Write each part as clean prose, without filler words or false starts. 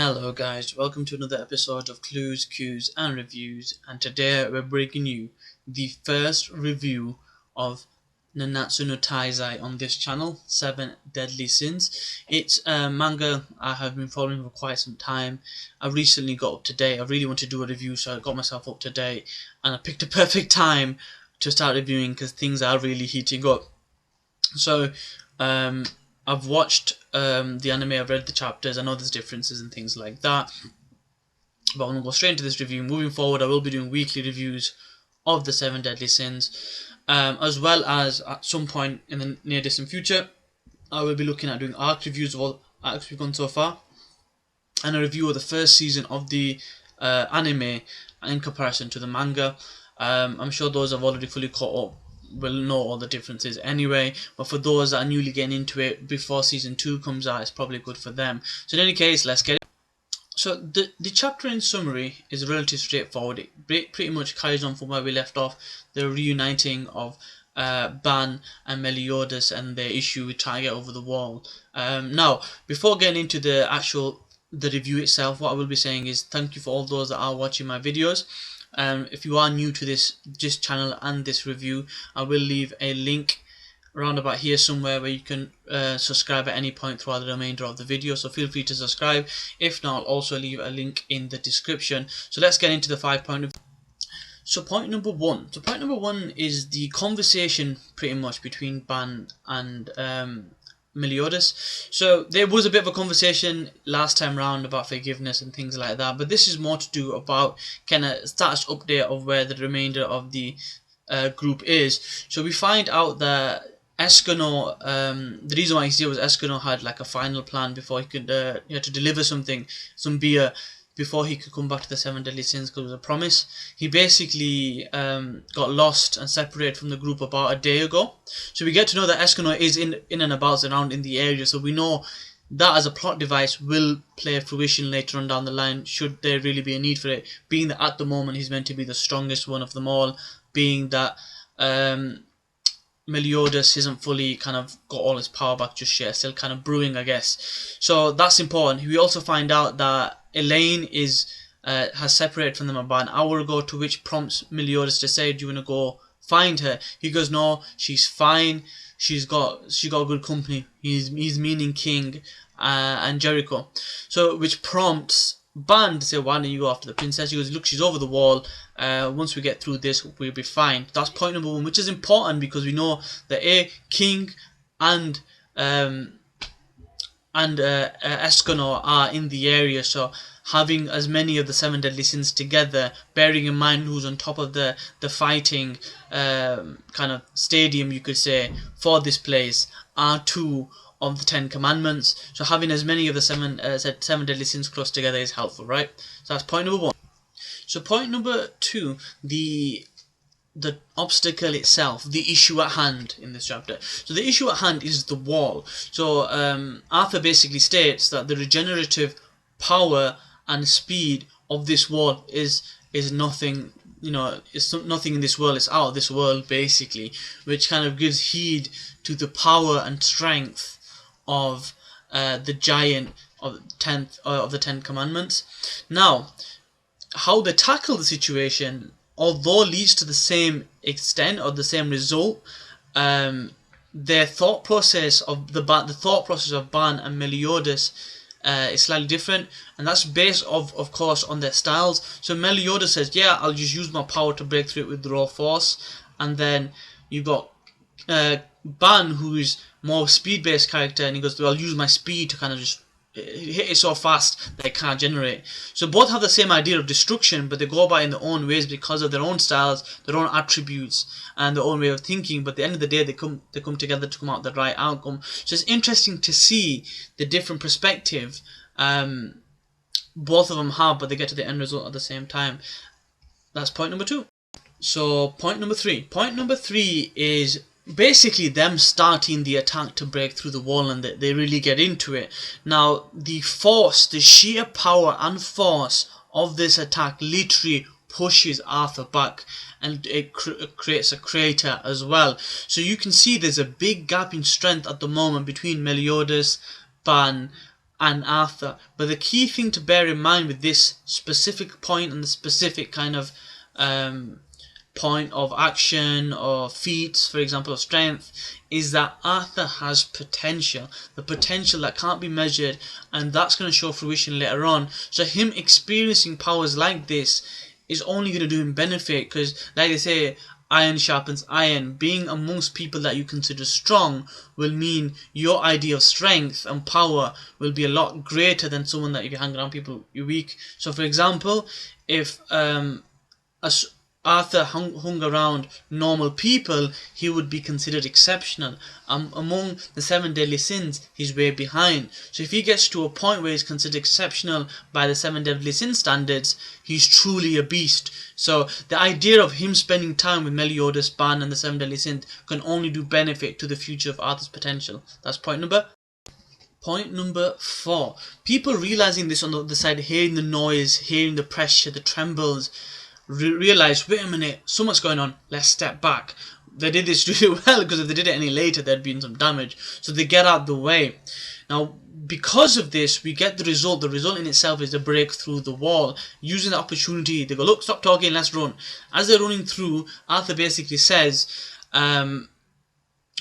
Hello guys, welcome to another episode of Clues, Cues and Reviews, and today we're bringing you the first review of Nanatsu no Taizai on this channel, 7 Deadly Sins. It's a manga I have been following for quite some time. I recently got up to date. I really want to do a review, so I got myself up to date and I picked a perfect time to start reviewing because things are really heating up. So I've watched the anime, I've read the chapters, I know there's differences and things like that, but I'm going to go straight into this review. Moving forward, I will be doing weekly reviews of the 7 Deadly Sins, as well as at some point in the near distant future, I will be looking at doing arc reviews of all arcs we've gone so far, and a review of the first season of the anime in comparison to the manga. I'm sure those have already fully caught up will know all the differences anyway, but for those that are newly getting into it before season 2 comes out, it's probably good for them. So in any case, let's get it. So the chapter in summary is relatively straightforward. It pretty much carries on from where we left off, the reuniting of Ban and Meliodas and their issue with trying to get over the wall. Now, before getting into the review itself, what I will be saying is thank you for all those that are watching my videos. If you are new to this channel and this review, I will leave a link around about here somewhere where you can subscribe at any point throughout the remainder of the video, so feel free to subscribe. If not, I'll also leave a link in the description. So let's get into the 5 point of. So point number one is the conversation pretty much between Ban and Meliodas. So there was a bit of a conversation last time round about forgiveness and things like that, but this is more to do about kind of status update of where the remainder of the group is. So we find out that Escano, the reason why he's here was Escano had like a final plan before he could he had to deliver some beer before he could come back to the 7 Deadly Sins because it was a promise. He basically got lost and separated from the group about a day ago. So we get to know that Escano is in and about around in the area, so we know that as a plot device will play fruition later on down the line should there really be a need for it, being that at the moment he's meant to be the strongest one of them all, being that Meliodas isn't fully kind of got all his power back just yet, still kind of brewing, I guess. So that's important. We also find out that Elaine has separated from them about an hour ago, to which prompts Meliodas to say, do you want to go find her? He goes, no, she's fine. She got good company. He's meaning King and Jericho. So which prompts Ban to say, why don't you go after the princess? He goes, look, she's over the wall. Once we get through this, we'll be fine. That's point number one, which is important because we know that King and Escanor are in the area, so having as many of the 7 Deadly Sins together, bearing in mind who's on top of the fighting kind of stadium, you could say, for this place, are 2 of the 10 commandments. So having as many of the 7 Deadly Sins close together is helpful, right? So that's point number 1. So point number 2, the obstacle itself, the issue at hand in this chapter. So the issue at hand is the wall. So Arthur basically states that the regenerative power and speed of this wall is nothing, it's nothing in this world, it's out of this world basically, which kind of gives heed to the power and strength of the giant of the 10 commandments. Now, how they tackle the situation, although leads to the same extent or the same result, their thought process of the thought process of Ban and Meliodas is slightly different, and that's based of course on their styles. So Meliodas says, yeah, I'll just use my power to break through it with raw force, and then you've got Ban, who is more speed-based character, and he goes, well, I'll use my speed to kind of just hit it so fast that it can't generate. So both have the same idea of destruction, but they go about it in their own ways because of their own styles, their own attributes, and their own way of thinking. But at the end of the day, they come together to come out the right outcome. So it's interesting to see the different perspective both of them have, but they get to the end result at the same time. That's point number 2. So point number 3. Point number 3 is basically them starting the attack to break through the wall, and they really get into it. Now, the sheer power and force of this attack literally pushes Arthur back, and it creates a crater as well. So you can see there's a big gap in strength at the moment between Meliodas, Ban, and Arthur. But the key thing to bear in mind with this specific point and the specific kind of point of action or feats, for example, of strength, is that Arthur has potential, the potential that can't be measured, and that's going to show fruition later on. So him experiencing powers like this is only going to do him benefit, because like they say, iron sharpens iron. Being amongst people that you consider strong will mean your idea of strength and power will be a lot greater than someone that if you hang around people you're weak. So for example, if Arthur hung around normal people, he would be considered exceptional. Among the 7 deadly sins, he's way behind. So if he gets to a point where he's considered exceptional by the 7 deadly sin standards, he's truly a beast. So the idea of him spending time with Meliodas, Ban and the 7 deadly sins can only do benefit to the future of Arthur's potential. That's point number. Point number 4. People realizing this on the other side, hearing the noise, hearing the pressure, the trembles, realize, wait a minute, so much going on, let's step back. They did this really well, because if they did it any later there'd been some damage, so they get out the way. Now because of this we get the result in itself is the break through the wall. Using the opportunity, they go, look, stop talking, let's run. As they're running through, Arthur basically says,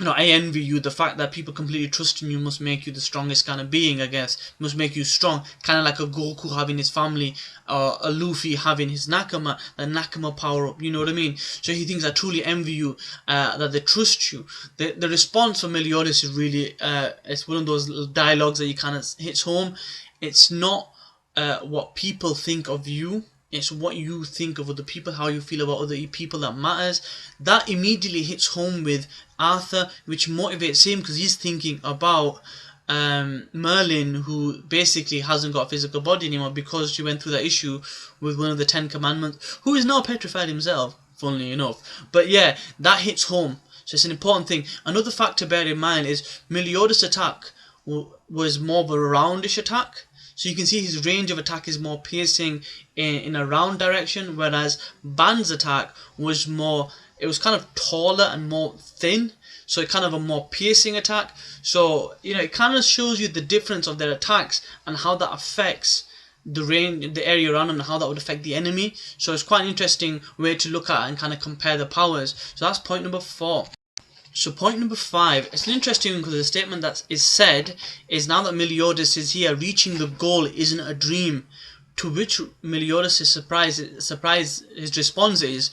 I envy you. The fact that people completely trust in you must make you the strongest kind of being, I guess. It must make you strong. Kind of like a Goku having his family, or a Luffy having his Nakama, the Nakama power up, you know what I mean? So he thinks, I truly envy you, that they trust you. The response from Meliodas is really, it's one of those little dialogues that you kind of hits home. It's not what people think of you. It's what you think of other people, how you feel about other people that matters. That immediately hits home with Arthur, which motivates him because he's thinking about Merlin, who basically hasn't got a physical body anymore because she went through that issue with one of the 10 Commandments, who is now petrified himself, funnily enough. But yeah, that hits home. So it's an important thing. Another fact to bear in mind is Meliodas' attack was more of a roundish attack. So you can see his range of attack is more piercing in a round direction, whereas Ban's attack was more, it was kind of taller and more thin, so it kind of a more piercing attack. So it kind of shows you the difference of their attacks and how that affects the range, the area around them, and how that would affect the enemy. So it's quite an interesting way to look at and kind of compare the powers. So that's point number 4. So point number 5, it's an interesting one because the statement that is said is, now that Meliodas is here, reaching the goal isn't a dream. To which Meliodas is surprised, his response is,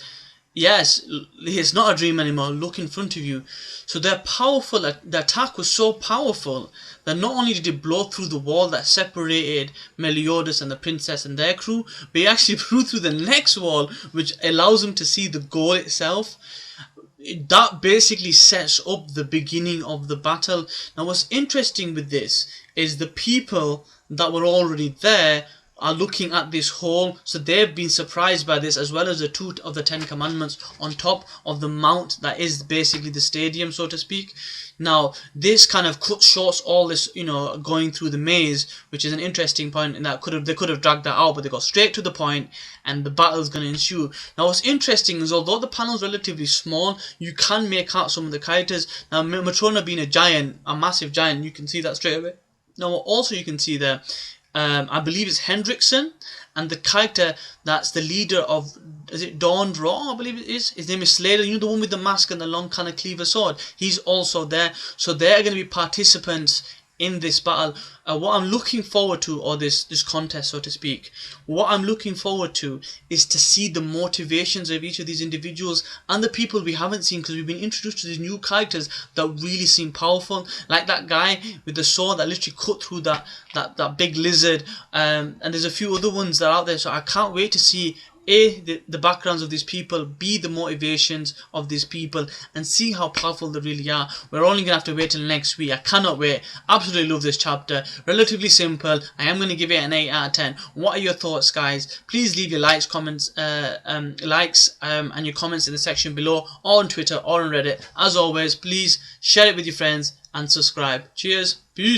yes, it's not a dream anymore, look in front of you. So they're powerful, the attack was so powerful that not only did it blow through the wall that separated Meliodas and the princess and their crew, but it actually blew through the next wall, which allows them to see the goal itself. That basically sets up the beginning of the battle. Now what's interesting with this is the people that were already there are looking at this hole, so they've been surprised by this, as well as the 2 of the 10 Commandments on top of the mount that is basically the stadium, so to speak. Now this kind of cuts short all this, going through the maze, which is an interesting point, in that they could have dragged that out, but they got straight to the point and the battle is going to ensue. Now what's interesting is, although the panel is relatively small, you can make out some of the characters. Now Matrona being a giant, a massive giant, you can see that straight away. Now what also you can see there, I believe it's Hendrickson, and the character that's the leader of, is it Dawn Raw, I believe it is? His name is Slayer, the one with the mask and the long kind of cleaver sword. He's also there. So they're going to be participants in this battle. What I'm looking forward to, or this contest, so to speak, what I'm looking forward to is to see the motivations of each of these individuals and the people we haven't seen, because we've been introduced to these new characters that really seem powerful, like that guy with the sword that literally cut through that big lizard, and there's a few other ones that are out there. So I can't wait to see the backgrounds of these people, B, the motivations of these people, and see how powerful they really are. We're only going to have to wait till next week. I cannot wait. Absolutely love this chapter. Relatively simple. I am going to give it an 8 out of 10. What are your thoughts, guys? Please leave your likes, comments, and your comments in the section below, or on Twitter or on Reddit. As always, please share it with your friends and subscribe. Cheers. Peace.